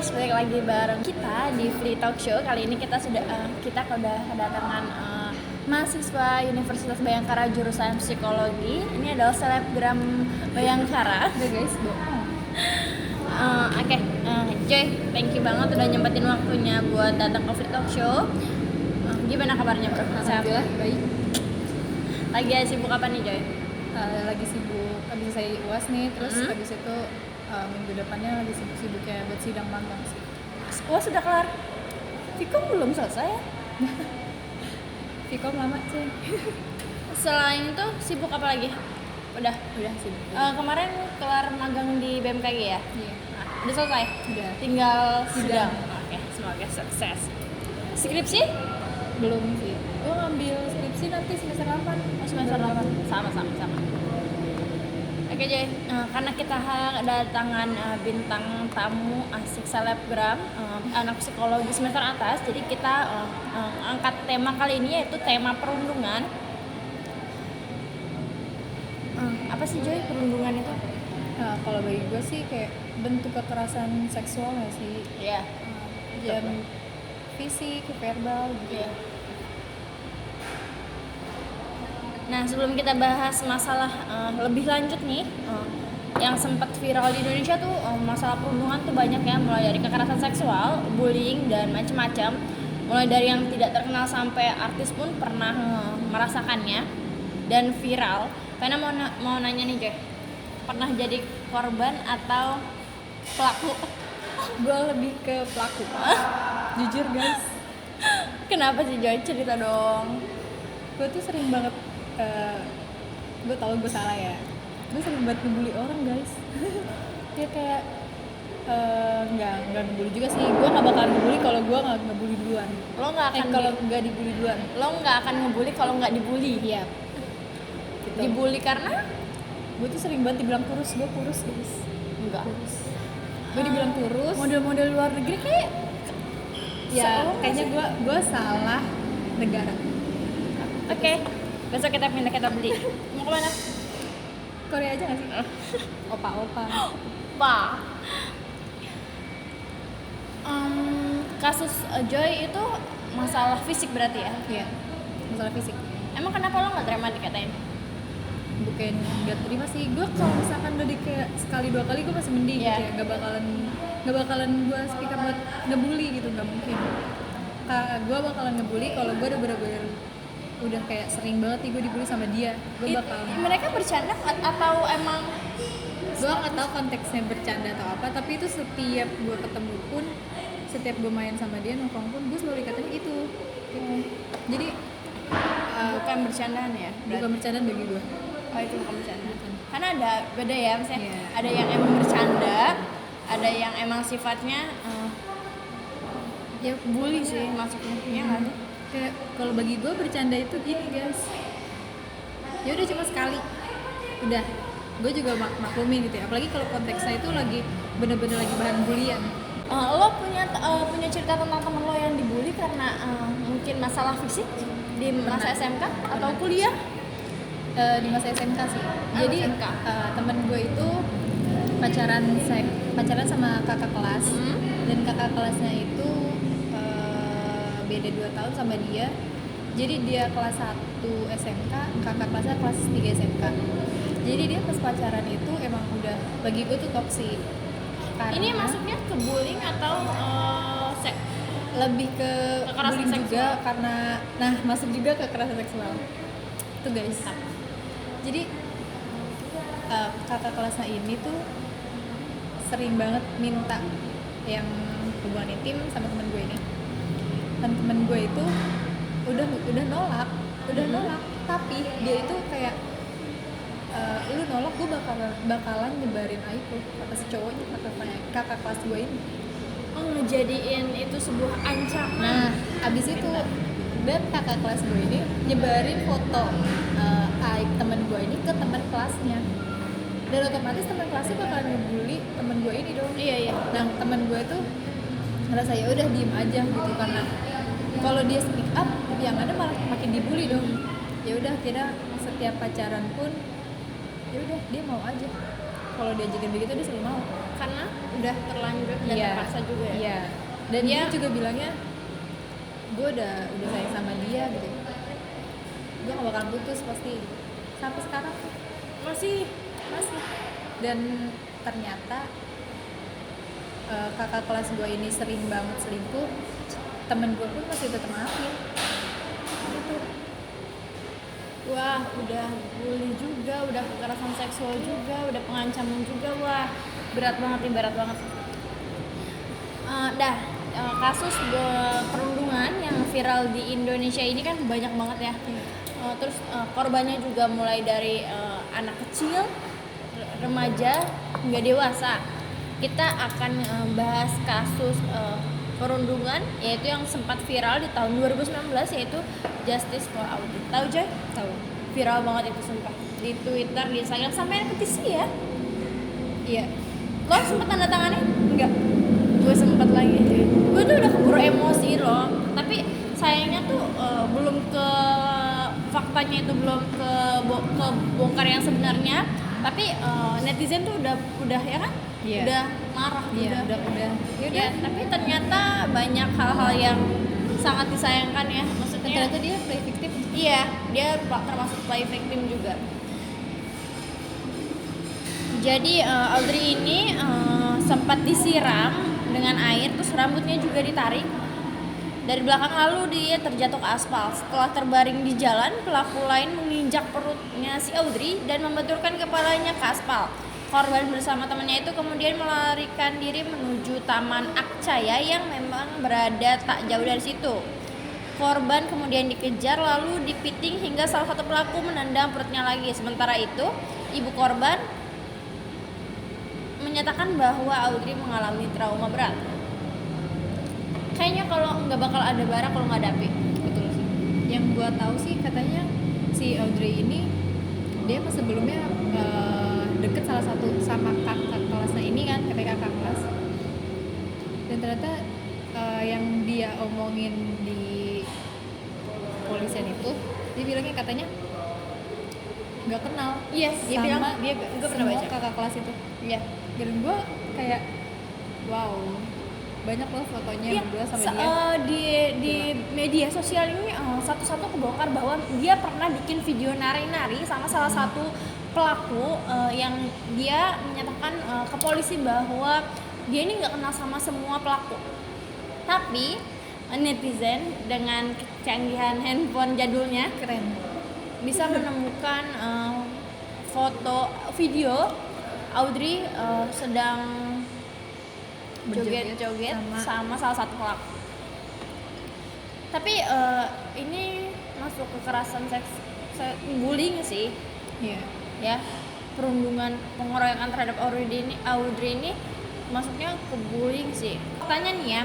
guys, balik lagi bareng kita di Free Talk Show. Kali ini kita sudah kedatangan mahasiswa Universitas Bhayangkara jurusan psikologi. Ini adalah selebgram Bhayangkara. Guys, bohong. Oke, Joy, thank you banget udah nyempetin waktunya buat datang ke Free Talk Show. Gimana kabarnya bro? Alhamdulillah baik. Lagi sibuk apa nih Joy? Lagi sibuk, habis saya UAS nih, terus habis itu minggu depannya lagi sibuk-sibuknya buat sidang magang sih. Oh sudah kelar? Fikom belum selesai ya? Fikom lama sih. Selain itu sibuk apa lagi? Udah sibuk. Kemarin kelar magang di BMKG ya? Iya. Udah selesai? Udah. Tinggal sidang. Sidang. Oke, semoga sukses. Skripsi? Belum sih. Gue ngambil skripsi nanti semester 8. Semester 8. Sama. Oke Joy, karena kita kedatangan bintang tamu asik selebgram, anak psikologi semester atas, jadi kita angkat tema kali ini yaitu tema perundungan. Apa sih Joy perundungan itu? Kalau bagi gue sih kayak bentuk kekerasan seksual nggak sih? Iya. Dan fisik, verbal gitu. Iya. Nah sebelum kita bahas masalah lebih lanjut nih, yang sempat viral di Indonesia tuh masalah perundungan tuh banyak ya, mulai dari kekerasan seksual, bullying dan macam-macam, mulai dari yang tidak terkenal sampai artis pun pernah merasakannya dan viral. Karena mau nanya nih Joy, pernah jadi korban atau pelaku? Gue lebih ke pelaku. Jujur guys. Kenapa sih Joy? Cerita dong. Gue tuh sering banget, gue tau gue salah ya, gue sering banget ngebully orang guys. Dia kayak nggak ngebully juga sih, gue nggak bakalan ngebully kalau gue nggak ngebully duluan. Lo nggak akan kalau nggak dibully duluan. Lo nggak akan ngebully kalau nggak dibully. Iya gitu. Dibully karena Gue tuh sering banget dibilang kurus, gue kurus guys. enggak. Gue dibilang kurus. Model-model luar negeri kayak Ya seorang kayaknya gue salah negara. Oke, besok kita pindah, kita beli. Mau kemana? Korea aja nggak sih? Opa-opa. Pak. Kasus Joy itu masalah fisik berarti ya? Iya, masalah fisik. Emang kenapa lo nggak terima dikatain? Bukan nggak terima sih, gue kalau misalkan udah kayak sekali dua kali gue masih mending Yeah. gitu ya, nggak bakalan gue speak up buat ngebully gitu, nggak mungkin. Gue bakalan ngebully kalau gue udah bener-bener udah kayak sering banget nih gue dibully sama dia. Gue bakal Mereka bercanda atau emang? gue nggak tahu konteksnya bercanda atau apa, tapi itu setiap gue ketemu pun, setiap gue main sama dia nongkrong pun, gue selalu dikatain itu gitu. Jadi Bukan bercandaan ya? bukan bercandaan bagi gue. Oh itu bukan bercanda. Karena ada beda ya, misalnya Iya. ada yang emang bercanda, ada yang emang sifatnya ya bully sih masuknya. Iya nggak sih? Kayak kalau bagi gue bercanda itu gini guys, ya udah cuma sekali, udah gue juga maklumin gitu ya. Apalagi kalau konteksnya itu lagi bener-bener lagi bahan bulian. Lo punya cerita tentang temen lo yang dibully karena mungkin masalah fisik di masa SMK atau kuliah? Di masa SMK sih. Jadi SMK. Temen gue itu pacaran sama kakak kelas, dan kakak kelasnya itu beda 2 tahun sama dia. Jadi dia kelas 1 SMK, kakak kelasnya kelas 3 SMK. Jadi dia pas pacaran itu emang udah, bagi gue tuh toksik. Ini masuknya ke bullying atau lebih ke kekerasan bullying seksual? juga, karena masuk juga ke kekerasan seksual itu guys. Jadi kakak kelasnya ini tuh sering banget minta yang hubungan intim sama temen gue ini, dan temen gue itu udah nolak, tapi dia itu kayak lu nolak, gue bakalan nyebarin aib lu, kata si cowoknya, kakak kelas gue ini. Oh, ngejadiin itu sebuah ancaman. Nah, abis itu dan kakak kelas gue ini nyebarin foto aib temen gue ini ke teman kelasnya, dan otomatis teman kelasnya bakalan ngebully temen gue ini dong. Iya. Nah, temen gue tuh ngerasa ya udah diem aja gitu, karena kalau dia speak up yang ada malah makin dibully dong. Ya udah, akhirnya setiap pacaran pun ya udah dia mau aja, kalau diajakin begitu dia selalu mau. Karena udah terlanjur dan Iya, terpaksa juga ya. iya. Dan Iya. dia juga bilangnya gue udah sayang sama dia gitu, gue gak bakal putus pasti, sampai sekarang Masih dan ternyata kakak kelas gue ini sering banget selingkuh, temen gue pun masih tetap maafin gitu. wah, udah bully juga, udah kekerasan seksual juga, udah pengancaman juga. Wah, berat banget nih, berat banget. Kasus perundungan yang viral di Indonesia ini kan banyak banget ya. Terus korbannya juga mulai dari anak kecil, remaja hingga dewasa. Kita akan bahas kasus perundungan yaitu yang sempat viral di tahun 2019 yaitu Justice for Audrey. Tahu Joy? Tahu. Viral banget itu sumpah. Di Twitter, di Instagram sampai ada petisi ya. Iya. Lo sempet tanda tangannya? Enggak. Gue sempet lagi. Gue tuh udah keburu emosi loh. Tapi sayangnya tuh belum ke faktanya itu belum ke bongkar yang sebenarnya. Tapi netizen tuh udah ya kan? Iya. Udah marah Iya, udah. Ya, Tapi ternyata banyak hal-hal yang sangat disayangkan ya. Maksudnya ternyata dia play victim. iya, dia termasuk play victim juga. Jadi Audrey ini sempat disiram dengan air, terus rambutnya juga ditarik dari belakang, lalu dia terjatuh ke aspal. Setelah terbaring di jalan, pelaku lain menginjak perutnya si Audrey dan membenturkan kepalanya ke aspal. Korban bersama temannya itu kemudian melarikan diri menuju Taman Akcaya yang memang berada tak jauh dari situ. Korban kemudian dikejar lalu dipiting hingga salah satu pelaku menendang perutnya lagi. Sementara itu, ibu korban menyatakan bahwa Audrey mengalami trauma berat. Kayaknya kalau nggak bakal ada bara kalau nggak ada api. Betul sih. Yang gua tahu sih katanya si Audrey ini dia sebelumnya deket salah satu sama kakak kelasnya ini kan, katanya kakak kelas. Dan ternyata yang dia omongin di polisian itu, dia bilangnya katanya nggak kenal. Yes, dia sama bilang dia gue pernah semua baca. kakak kelas itu. Iya. Dan gue kayak wow, banyak loh fotonya Iya, berdua sama dia. di media sosial ini satu-satu kebongkar bahwa dia pernah bikin video nari-nari sama salah satu pelaku yang dia menyatakan ke polisi bahwa dia ini nggak kenal sama semua pelaku. Tapi netizen dengan kecanggihan handphone jadulnya Keren. bisa menemukan foto video Audrey sedang joget-joget sama salah satu pelaku. Tapi ini masuk kekerasan bullying sih. Iya. Ya, perundungan, pengeroyokan terhadap Audrey ini masuknya ke bullying sih. Katanya nih ya,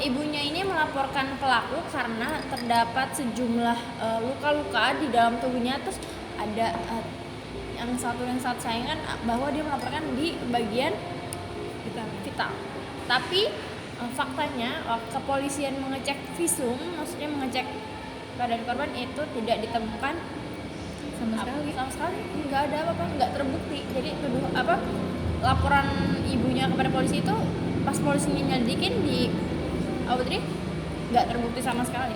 ibunya ini melaporkan pelaku karena terdapat sejumlah luka-luka di dalam tubuhnya, terus ada yang sangat sayangkan bahwa dia melaporkan di bagian vital. Tapi faktanya kepolisian mengecek visum, maksudnya mengecek badan korban itu tidak ditemukan sama sekali nggak ada apa-apa, nggak terbukti. Jadi laporan ibunya kepada polisi itu pas polisi nyelidikin di Audrey nggak terbukti sama sekali.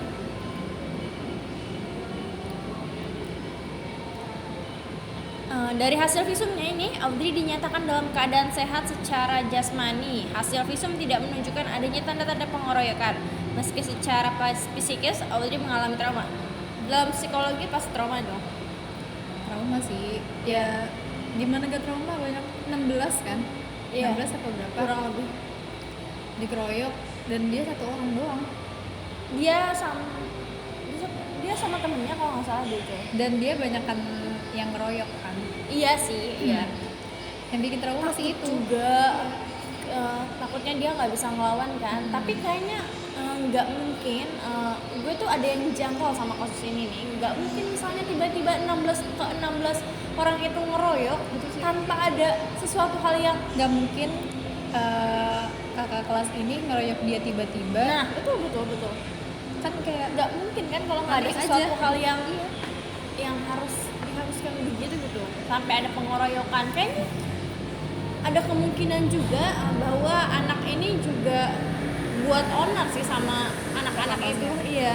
Dari hasil visumnya ini, Audrey dinyatakan dalam keadaan sehat secara jasmani. Hasil visum tidak menunjukkan adanya tanda-tanda pengeroyokan. Meski secara psikis, Audrey mengalami trauma. Dalam psikologi pasti trauma dong. Trauma sih. Ya, gimana gak trauma, banyak 16 kan? Iya. 16 atau berapa? Kurang lebih. Dikeroyok dan dia satu orang doang. Dia sama temennya kalau nggak salah gitu. Dan dia banyakan yang ngeroyok kan. Iya sih, iya. Yang bikin trauma sih itu juga takutnya dia nggak bisa ngelawan kan. Tapi kayaknya nggak mungkin. Gue tuh ada yang jangkau sama kasus ini nih. Nggak mungkin misalnya tiba-tiba 16 orang itu ngeroyok tanpa ada sesuatu hal yang nggak mungkin. Kakak kelas ini ngeroyok dia tiba-tiba. Nah, betul. Kan kayak Nggak mungkin kan kalau nggak ada aneh sesuatu aja. hal yang harus diharuskan begitu gitu. Sampai ada pengeroyokan kayaknya ada kemungkinan juga bahwa anak ini juga buat owner sih sama anak-anak itu. Iya.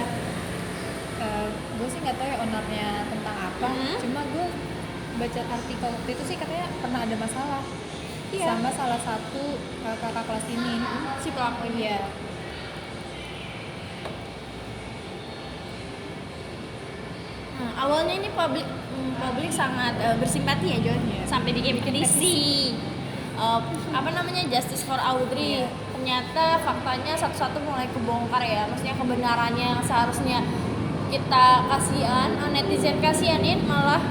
Gue sih nggak tahu ya ownernya tentang apa, cuma gue baca artikel waktu itu sih katanya pernah ada masalah sama salah satu kakak kelas ini, Si pelaku ini. Iya. Awalnya ini publik sangat bersimpati ya John, sampai bikin petisi. Apa namanya, Justice for Audrey. Iya. Ternyata faktanya satu-satu mulai kebongkar ya, maksudnya kebenarannya yang seharusnya kita kasihan, netizen kasihanin malah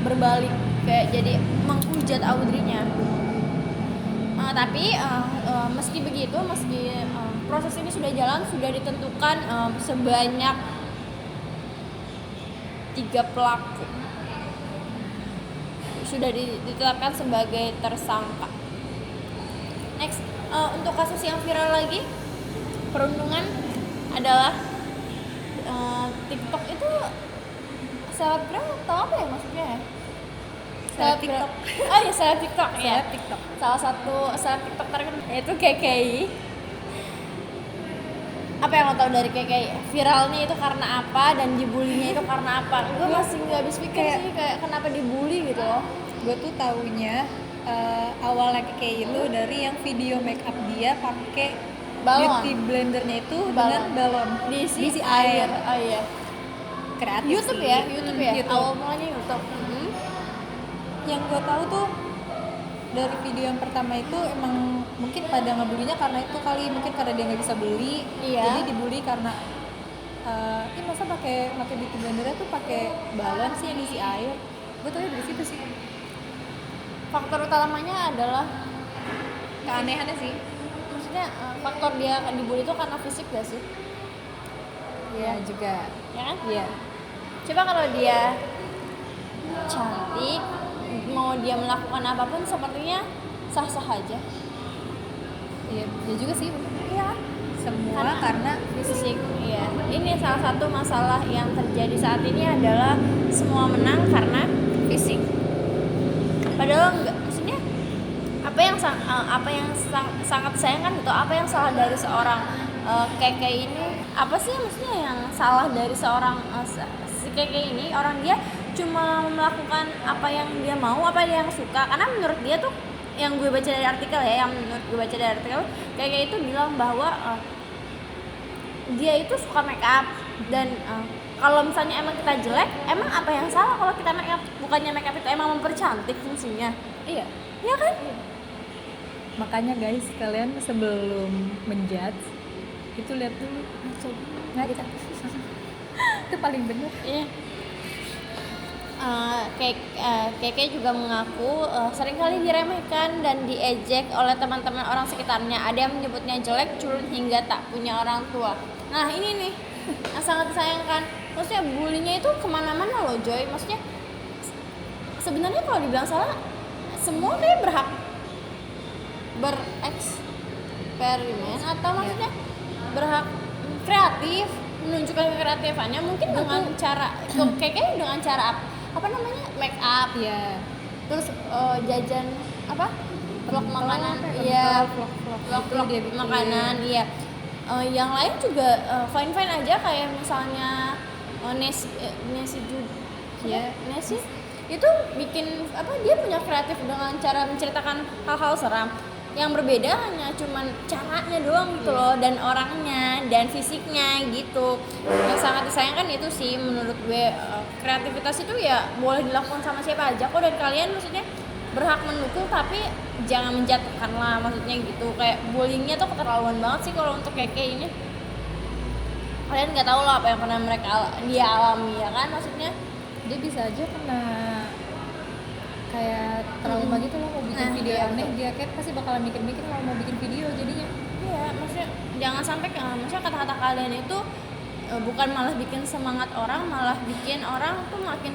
berbalik kayak jadi menghujat Audrey-nya. Tapi meski begitu, proses ini sudah jalan, sudah ditentukan sebanyak 3 pelaku sudah ditetapkan sebagai tersangka. Next, untuk kasus yang viral lagi perundungan adalah TikTok itu selebgram atau apa ya maksudnya ya? Seleb TikTok. Oh iya, seleb TikTok ya. Seleb TikTok. Salah satu seleb TikTok terkenal yaitu KKI. Apa yang lo tau dari KKI? Viralnya itu karena apa dan dibulinya itu karena apa? Gue masih nggak habis pikir sih kayak kenapa dibully gitu loh. Gue tuh taunya awalnya kayak itu dari yang video make up dia pakai Balon. beauty blendernya itu Balon. dengan balon Diisi air. Oh iya. kreatif YouTube sih. ya, YouTube ya. YouTube. Awal mulanya YouTube. Yang gue tahu tuh dari video yang pertama itu emang mungkin pada ngebulinya karena itu kali, mungkin karena dia nggak bisa beli, Iya. jadi dibully karena ini masa pakai beauty blendernya tuh pakai balon sih yang isi air. Gue tahu dari situ sih. Faktor utamanya adalah Keanehannya sih. maksudnya faktor dia dibully itu karena fisik gak sih? Iya juga. Ya kan? Iya. Coba kalau dia cantik, mau dia melakukan apapun sepertinya sah-sah aja. Iya, ya juga sih. Iya. Semua karena fisik. Iya. Ini salah satu masalah yang terjadi saat ini adalah semua menang karena fisik. Padahal enggak, maksudnya apa yang sangat disayangkan gitu, apa yang salah dari seorang KK ini, apa sih maksudnya yang salah dari seorang si KK ini, orang dia cuma melakukan apa yang dia mau, apa yang suka, karena menurut dia tuh yang gue baca dari artikel KK itu bilang bahwa dia itu suka make up dan kalau misalnya emang kita jelek, emang apa yang salah kalau kita make up? Bukannya make up itu emang mempercantik fungsinya. iya. Iya kan? Makanya guys, kalian sebelum menjudge itu lihat dulu ngaca. Itu paling benar. Iya. Keke juga mengaku seringkali diremehkan dan diejek oleh teman-teman orang sekitarnya. Ada yang menyebutnya jelek, culun hingga tak punya orang tua. Nah ini nih yang sangat disayangkan. Maksudnya bulinya itu kemana-mana loh Joy. Maksudnya sebenarnya kalau dibilang salah, semua kayak berhak bereksperimen atau maksudnya berhak kreatif, menunjukkan kreatifannya mungkin dengan cara kayak dengan cara apa namanya, make up Iya. terus jajan apa vlog makanan, iya, vlog dia bikin. makanan, iya. Yang lain juga fine aja kayak misalnya Nesi Iya. Nesi itu bikin apa, dia punya kreatif dengan cara menceritakan hal-hal seram. Yang berbeda hanya cuman caranya doang gitu loh, dan orangnya dan fisiknya gitu. Yang sangat disayangkan itu sih menurut gue, kreativitas itu ya boleh dilakukan sama siapa aja kok, dan kalian maksudnya berhak mendukung tapi jangan menjatuhkan lah, maksudnya gitu. Kayak bullyingnya tuh keterlaluan banget sih kalau untuk keke ini. Kalian nggak tahu lah apa yang pernah dia alami ya kan, maksudnya Dia bisa aja kena kayak trauma gitu loh, mau bikin video iya, aneh, betul. dia kayak pasti bakalan mikir-mikir kalau mau bikin video jadinya. iya, maksudnya jangan sampai maksudnya kata-kata kalian itu bukan malah bikin semangat orang, malah bikin orang tuh makin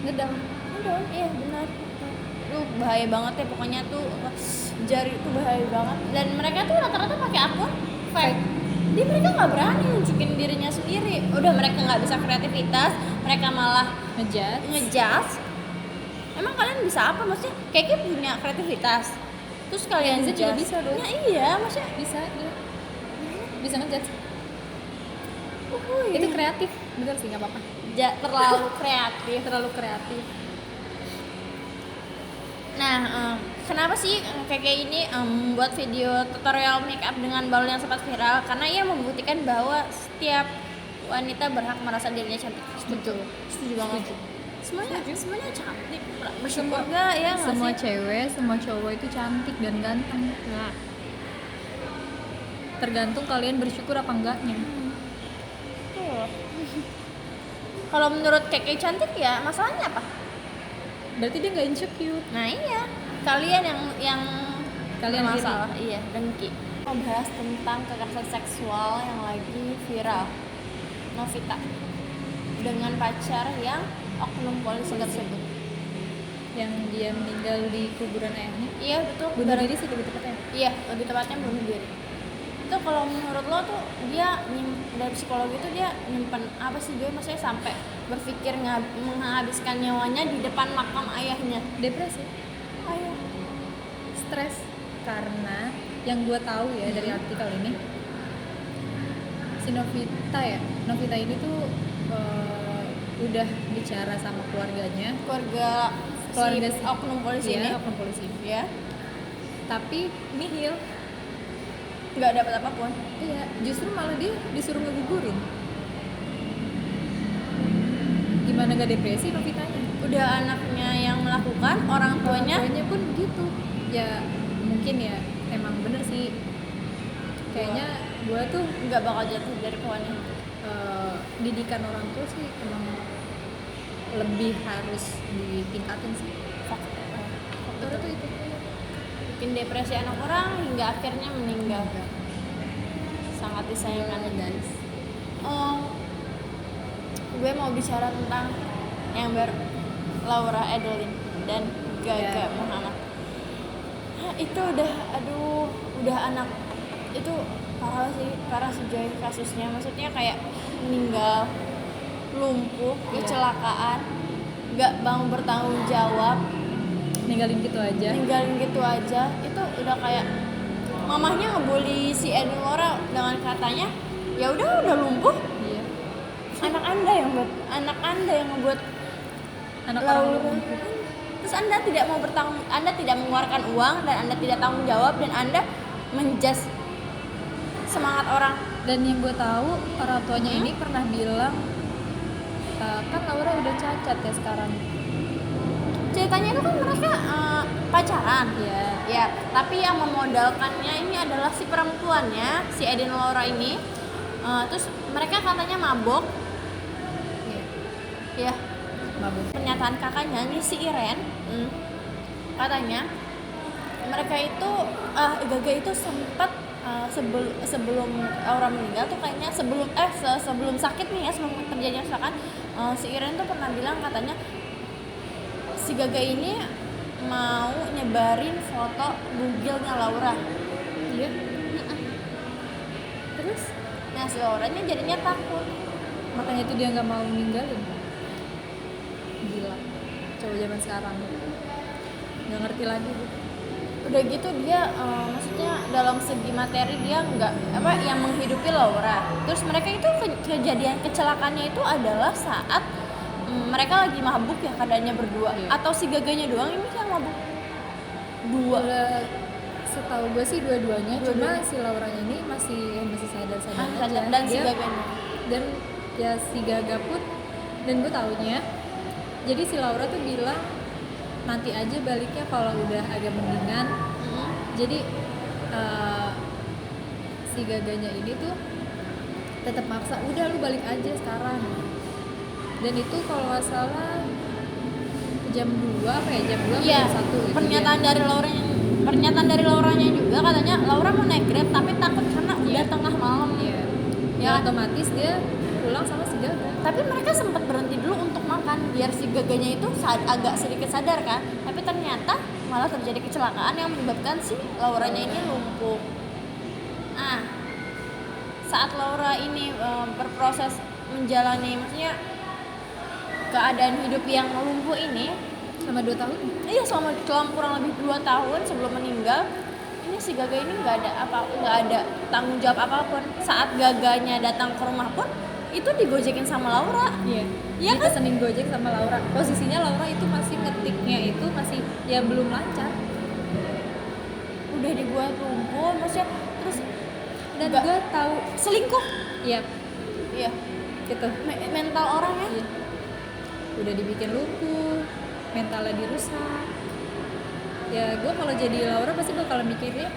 Ngedam. iya benar. Bahaya banget ya pokoknya tuh, jari itu bahaya banget, dan mereka tuh rata-rata pakai akun fake. Jadi mereka nggak berani nunjukin dirinya sendiri. Udah mereka nggak bisa kreativitas, mereka malah Ngejudge. ngejudge. Emang kalian bisa apa? Maksudnya Keke punya kreativitas, terus kalian Netizen juga judge. bisa dong. Nah, iya, maksudnya Bisa dia. Bisa ngejudge. iya. Itu kreatif, bener sih nggak apa-apa. Terlalu kreatif. Terlalu kreatif. Nah, kenapa sih kayak ini membuat video tutorial makeup dengan balon yang sempat viral? Karena ia membuktikan bahwa setiap wanita berhak merasa dirinya cantik. Setuju banget. Semuanya cantik. Bersyukur nggak ya nggak Semua sih? cewek, semua cowok itu cantik dan ganteng. Nah, Tergantung kalian bersyukur apa enggaknya. tuh. Kalau menurut Keke cantik ya, masalahnya apa? Berarti dia nggak insecure. Nah iya, kalian yang Kalian masalah, iya, dengki. Mau bahas tentang kekerasan seksual yang lagi viral. Novita dengan pacar yang oknum polisi tersebut. Yang dia meninggal di kuburan ayahnya. Iya betul. Bunuh diri sih lebih tepatnya. Iya, lebih tepatnya bunuh diri. Itu kalau menurut lo tuh dia dari psikologi itu dia nyimpen apa sih Joy? Maksudnya sampai berpikir menghabiskan nyawanya di depan makam ayahnya. Depresi, Ayah. stres. Karena yang gue tahu ya dari artikel ini, si Novita ini tuh udah bicara sama keluarganya, Keluarga si oknum polisi ini. Iya, oknum polisi. Ya. Tapi nihil. Nggak dapat apapun. Iya, justru malah dia disuruh ngegugurin. Gimana gak depresi Novitanya? Udah anaknya yang melakukan, orang tuanya pun begitu. Ya mungkin ya emang bener sih. Kayaknya gue tuh nggak bakal jatuh dari kawannya. Didikan orang tua sih emang lebih harus ditingkatin sih. Faktor itu Bikin depresi anak orang hingga akhirnya meninggal. Sangat disayangkan guys. Gue mau bicara tentang yang baru, Laura Edelin dan Gaga Muhammad. Itu udah anak itu parah sih Joy kasusnya. Maksudnya kayak meninggal, lumpuh, kecelakaan, nggak mau bertanggung jawab, ninggalin gitu aja. Itu udah kayak mamahnya ngebully si Edwin Laura dengan katanya ya udah lumpuh. Iya. Anak anda yang ngebuat Anak Laura orang lumpuh. terus anda tidak mengeluarkan uang dan anda tidak tanggung jawab dan anda menjas semangat orang. Dan yang gue tahu orang tuanya ini pernah bilang kan Laura udah cacat ya sekarang. Ceritanya itu kan mereka pacaran. Iya. Ya, tapi yang memodalkannya ini adalah si perempuannya, si Edin Laura ini. Terus mereka katanya mabok. Iya. Ya. Mabuk. Pernyataan kakaknya nih si Iren, katanya mereka itu Gaga itu sempat sebelum Laura meninggal tuh kayaknya sebelum sakit nih ya, sebelum terjadinya kecelakaan, si Iren tuh pernah bilang katanya si Gaga ini mau nyebarin foto bugilnya Laura. Iya. Terus Nah si Lauranya jadinya takut. makanya itu dia nggak mau ninggalin. Gila, cowok zaman sekarang nggak ngerti lagi gitu. Udah gitu dia maksudnya dalam segi materi dia nggak yang menghidupi Laura. Terus mereka itu kejadian kecelakaannya itu adalah saat mereka lagi mabuk ya keadaannya berdua. Iya. Atau si Gaganya doang ini yang mabuk? Setahu gue sih dua-duanya. Cuma si Lauranya ini masih sadar aja. Dan si Gaganya. Dan ya si Gaga pun, dan gue taunya, jadi si Laura tuh bilang nanti aja baliknya kalau udah agak mendingan. Jadi si Gaganya ini tuh tetap maksa, udah lu balik aja sekarang. Dan itu kalau nggak salah jam 2 jam 2 Iya, jam 1 gitu. Pernyataan dari Lauranya juga katanya Laura mau naik Grab tapi takut karena udah tengah malam. Iya. Ya, Otomatis dia pulang sama si Gaga. tapi mereka sempat berhenti dulu untuk makan biar si Gaganya itu agak sedikit sadar kan. Tapi ternyata malah terjadi kecelakaan yang menyebabkan si Lauranya ini lumpuh. Saat Laura ini berproses menjalani maksudnya keadaan hidup yang lumpuh ini, Selama 2 tahun. Iya, selama kurang lebih 2 tahun sebelum meninggal, ini si Gaga ini nggak ada tanggung jawab apapun. Saat Gaganya datang ke rumah pun itu digojekin sama Laura. Iya. Iya kan? Dipesenin Gojek sama Laura. Posisinya Laura itu masih ngetiknya itu masih ya belum lancar. Udah dibuat lumpuh, maksudnya terus Dan nggak- gue tahu selingkuh. iya Iya, gitu. mental orang ya. Iya. Udah dibikin lumpuh, mentalnya dirusak. Ya gue kalau jadi Laura pasti bakal mikirnya,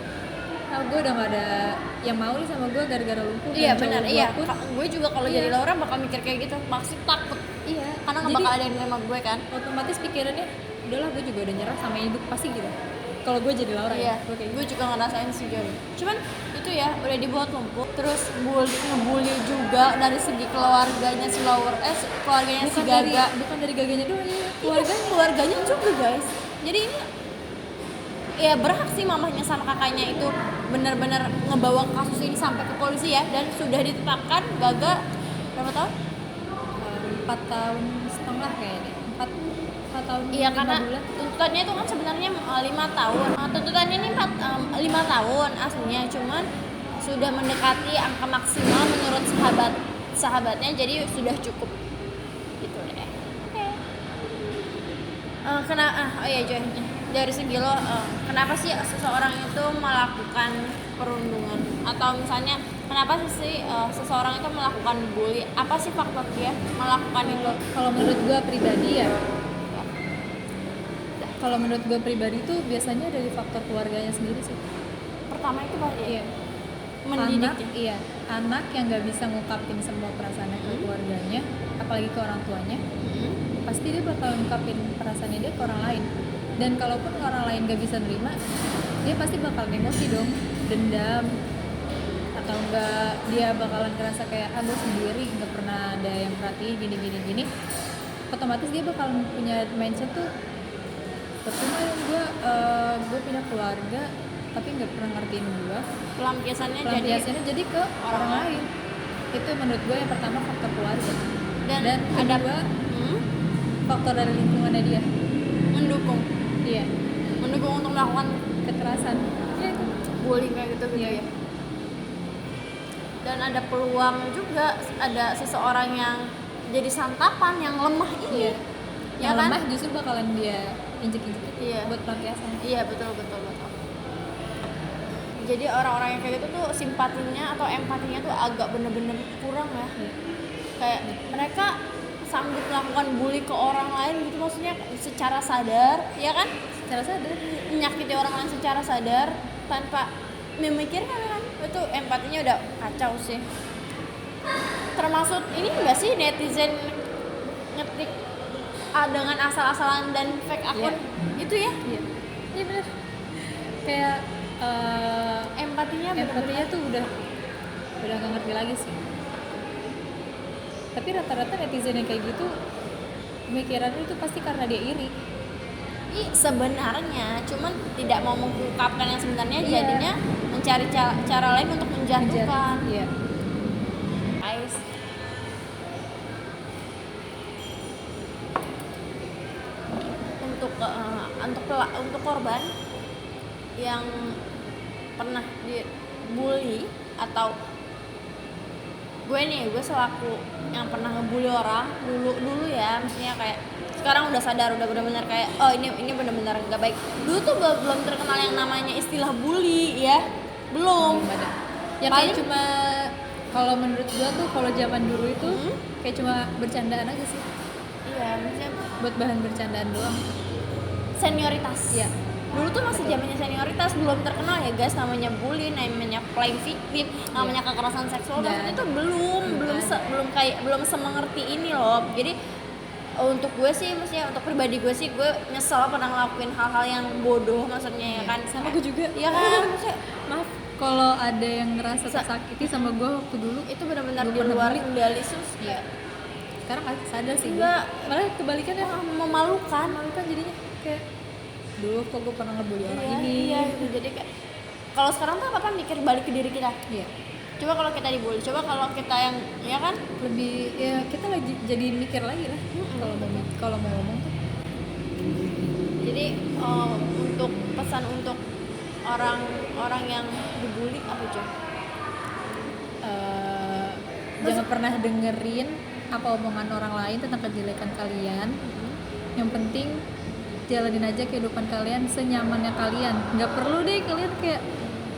gue udah gak ada yang mau nih sama gue gara-gara lumpuh. Iya Dan benar, cowok iya. gua pun, Gue juga kalau Iya. jadi Laura bakal mikir kayak gitu, pasti takut iya. karena nggak Jadi, bakal ada yang nerima gue kan. otomatis pikirannya, udahlah gue juga udah nyerah sama hidup pasti gitu. Kalau gue jadi Laura Iya, ya, gue kayak gue gitu. juga ngerasain sih Joy. Cuman itu ya udah dibuat lumpuh, terus ngebully juga dari segi keluarganya si Laura, keluarganya si Gaga. Bukan dari Gaganya doang ya, Keluarganya juga guys. Jadi ini ya berhak sih mamahnya sama kakaknya itu benar-benar ngebawa kasus ini sampai ke polisi ya, dan sudah ditetapkan Gaga berapa tahun? 4 tahun setengah kayaknya. 4 tahun. Iya 5 karena bulan. tuntutannya itu kan sebenarnya 5 tahun. Tuntutannya ini 5 tahun aslinya, cuman sudah mendekati angka maksimal menurut sahabatnya, jadi sudah cukup gitu deh. Oke. Oh iya Joy, dari segi lo kenapa sih seseorang itu melakukan perundungan, atau misalnya kenapa sih seseorang itu melakukan bully, apa sih faktor dia melakukan itu? Kalau menurut gue pribadi ya, kalau menurut gue pribadi tuh biasanya dari faktor keluarganya sendiri sih. Pertama itu pasti Iya. mendidiknya. Iya, anak yang nggak bisa ngungkapin semua perasaannya ke keluarganya, apalagi ke orang tuanya, pasti dia bakal ngungkapin perasaannya dia ke orang lain. Dan kalaupun orang lain nggak bisa nerima, dia pasti bakal emosi dong, dendam, atau enggak dia bakalan ngerasa kayak gue sendiri nggak pernah ada yang perhatiin gini. Otomatis dia bakal punya mindset tuh, percuma ya gue punya keluarga tapi nggak pernah ngertiin gue. Pelampiasannya Jadi ke orang lain. Itu menurut gue yang pertama faktor keluarga. Dan ada kedua faktor dari lingkungannya dia. mendukung Iya. untuk melakukan Kekerasan. Iya itu. bullying kayak gitu Iya. ya. Dan ada peluang juga ada seseorang yang jadi santapan yang lemah ini. Iya. Ya Yang kan? lemah justru bakalan dia injek-injek Iya. buat pelampiasan. Iya betul. Jadi orang-orang yang kayak gitu tuh simpatinya atau empatinya tuh agak bener-bener kurang ya. Iya. Kayak mereka sanggup melakukan bully ke orang lain gitu, maksudnya secara sadar, ya kan? Secara sadar. Menyakiti orang lain secara sadar tanpa memikirkan kan, itu empatinya udah kacau sih. Termasuk ini enggak sih netizen ngetik dengan asal-asalan dan fake akun itu ya? Iya. Iya benar. Kayak Empatinya empatinya bener-bener tuh udah gak ngerti lagi sih. Tapi rata-rata netizen yang kayak gitu pemikirannya itu pasti karena dia iri. sebenarnya cuman tidak mau mengungkapkan yang sebenarnya, Iya. jadinya mencari cara lain untuk menjatuhkan. Iya. Guys, untuk korban yang pernah dibully, atau gue selaku yang pernah ngebully orang dulu ya, maksudnya kayak sekarang udah sadar, udah benar-benar kayak oh ini benar-benar nggak baik. Dulu tuh belum terkenal yang namanya istilah bully ya, belum. Ada. Ya Paling- kayak cuma kalau menurut gua tuh kalau zaman dulu itu kayak cuma bercandaan aja sih. Iya, maksudnya Buat bahan bercandaan doang. senioritas. Iya. Dulu tuh masih zamannya senioritas, belum terkenal ya guys namanya bully, namanya playing victim, namanya kekerasan seksual. Nggak Maksudnya ada. itu belum semengerti ini loh. Jadi untuk gue sih, maksudnya untuk pribadi gue sih, gue nyesel pernah ngelakuin hal-hal yang bodoh, maksudnya ya kan. Sama gue juga. Iya kan, maksudnya Maaf kalau ada yang ngerasa tersakiti sama gua waktu dulu. itu benar-benar Gue di pernah luar bully. kendali sus. Iya. Sekarang sadar sih Enggak. gua. Malah kebalikannya Memalukan. malu kan jadinya kayak dulu kok gue pernah ngebully orang Iya, ini. iya gitu. Jadi kayak kalau sekarang tuh apa mikir balik ke diri kita. Iya. Coba kalau kita dibully, coba kalau kita yang ya kan Lebih ya kita lagi jadi mikir lagi lah kalau mau ngomong tuh. Jadi untuk pesan untuk orang-orang yang dibully apa cuy? Jangan pernah dengerin apa omongan orang lain tentang kejelekan kalian. Yang penting jalanin aja kehidupan kalian senyamannya kalian. Nggak perlu deh kalian kayak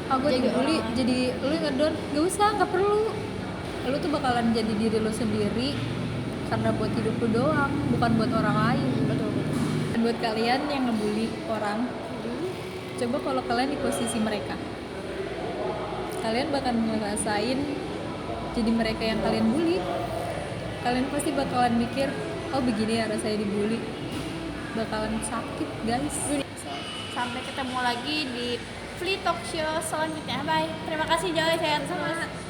aku Jadi dibully orang. jadi lu ngedon, nggak usah, nggak perlu. Lu tuh bakalan jadi diri lu sendiri karena buat hidup lu doang, bukan buat orang lain. Betul. Dan buat kalian yang ngebully orang, coba kalau kalian di posisi mereka, kalian bakal ngerasain jadi mereka yang kalian bully. Kalian pasti bakalan mikir, oh begini ya rasanya dibully. Bakalan sakit guys. Sampai ketemu lagi di Flea Talk Show selanjutnya. Bye. Terima kasih Joy, sehat semua.